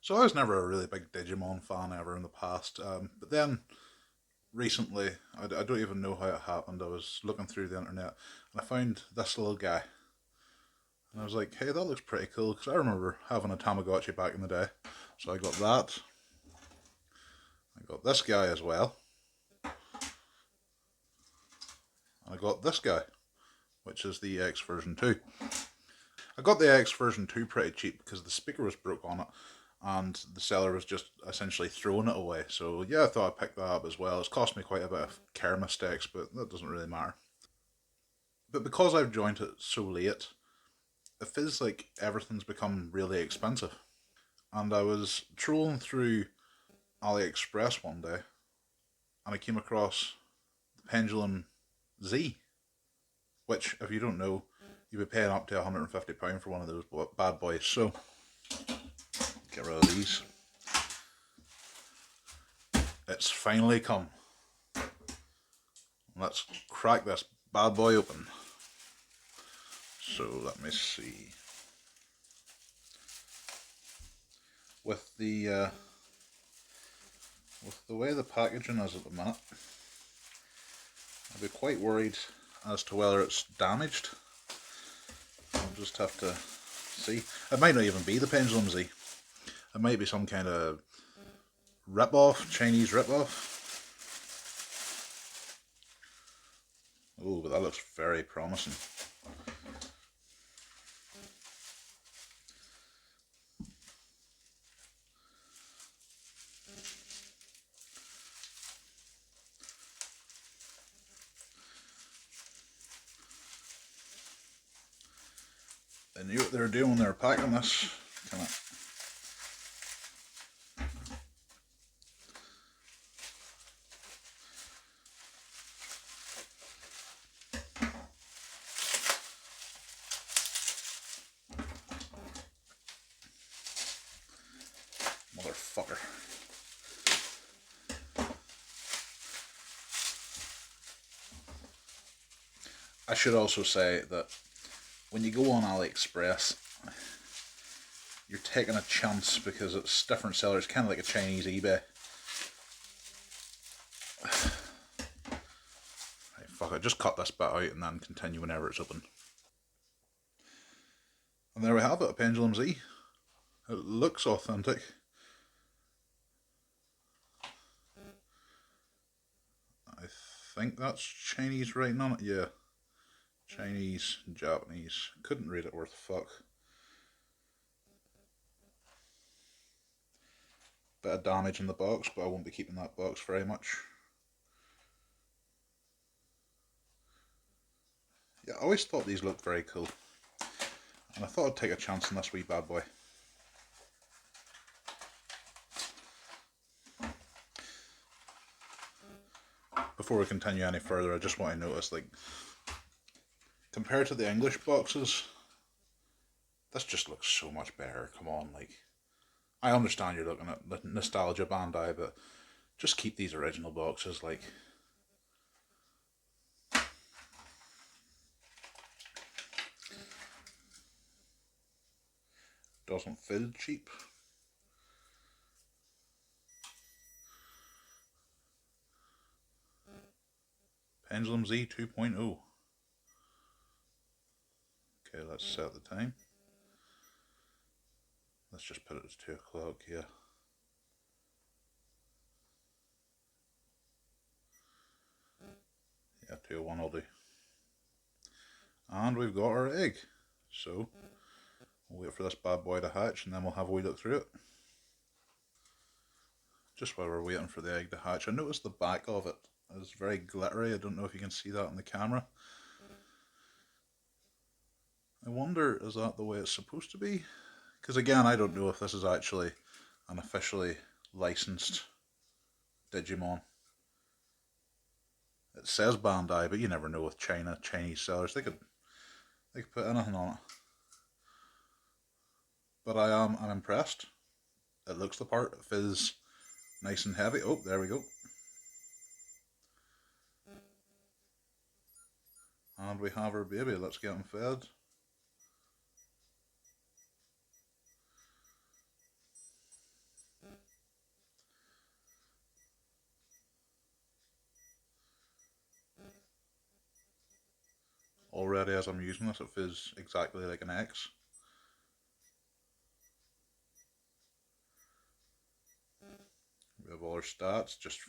So I was never a really big Digimon fan ever in the past, but then recently, I don't even know how it happened. I was looking through the internet and I found this little guy, and I was like, "Hey, that looks pretty cool." Because I remember having a Tamagotchi back in the day, so I got that. I got this guy as well, and I got this guy, which is the X version 2. I got the X version 2 pretty cheap because the speaker was broke on it and the seller was just essentially throwing it away. So yeah, I thought I'd pick that up as well. It's cost me quite a bit of care mistakes, but that doesn't really matter. But because I've joined it so late, it feels like everything's become really expensive. And I was trolling through Aliexpress one day and I came across the Pendulum Z, which, if you don't know, you'd be paying up to £150 for one of those bad boys. So get rid of these. It's finally come. Let's crack this bad boy open. So let me see. With the uh, with the way the packaging is at the minute, I'd be quite worried as to whether it's damaged. I'll just have to see. It might not even be the Pendulum Z. It might be some kind of rip-off, Chinese rip-off. Oh, but that looks very promising. They knew what they were doing when they were packing this. Kind of. Motherfucker. I should also say that when you go on Aliexpress, you're taking a chance because it's different sellers, kind of like a Chinese eBay. Right, fuck it, just cut this bit out and then continue whenever it's open. And there we have it, a Pendulum Z. It looks authentic. I think that's Chinese writing on it, yeah. Chinese, Japanese. Couldn't read it worth a fuck. Bit of damage in the box, but I won't be keeping that box very much. Yeah, I always thought these looked very cool. And I thought I'd take a chance on this wee bad boy. Before we continue any further, I just want to notice, like, compared to the English boxes, this just looks so much better. Come on, like, I understand you're looking at the nostalgia Bandai, but just keep these original boxes, like. Doesn't feel cheap. Pendulum Z 2.0. Okay, let's set the time. Let's just put it as 2 o'clock, yeah. Yeah, 2:01 will do. And we've got our egg. So, we'll wait for this bad boy to hatch and then we'll have a wee look through it. Just while we're waiting for the egg to hatch, I noticed the back of it is very glittery. I don't know if you can see that on the camera. I wonder, is that the way it's supposed to be? Because again, I don't know if this is actually an officially licensed Digimon. It says Bandai, but you never know with Chinese sellers. They could put anything on it. But I'm impressed. It looks the part. It feels nice and heavy. Oh, there we go. And we have our baby. Let's get him fed. already as I'm using this. It feels exactly like an X. We have all our stats, just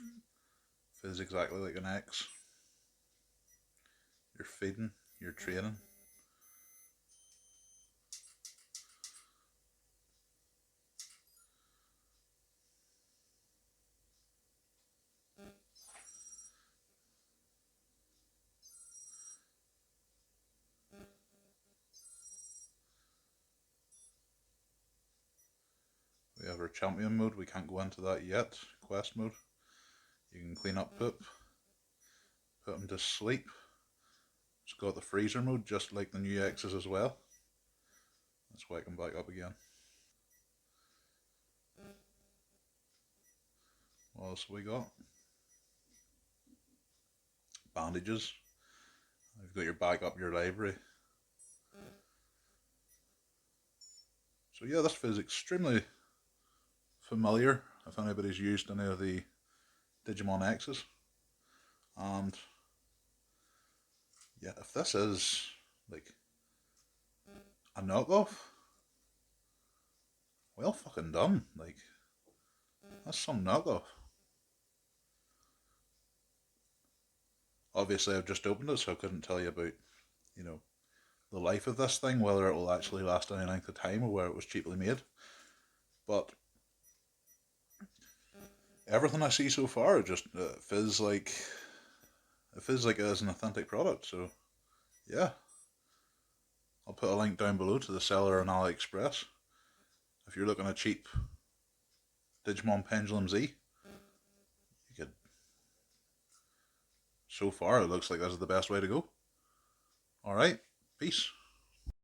feels exactly like an X. You're feeding, you're training. We have our champion mode, we can't go into that yet. Quest mode. You can clean up poop, put him to sleep. It's got the freezer mode, just like the new X's as well. Let's wake him back up again. What else have we got? Bandages. You've got your back up your library. So yeah, this feels extremely familiar if anybody's used any of the Digimon X's. And yeah, if this is like a knockoff, well fucking done. Like, that's some knockoff. Obviously I've just opened it, so I couldn't tell you about, you know, the life of this thing, whether it will actually last any length of time or where it was cheaply made. But everything I see so far just it feels like it is an authentic product. So yeah, I'll put a link down below to the seller on Aliexpress. If you're looking at cheap Digimon Pendulum Z, you could. So far, it looks like this is the best way to go. All right, peace.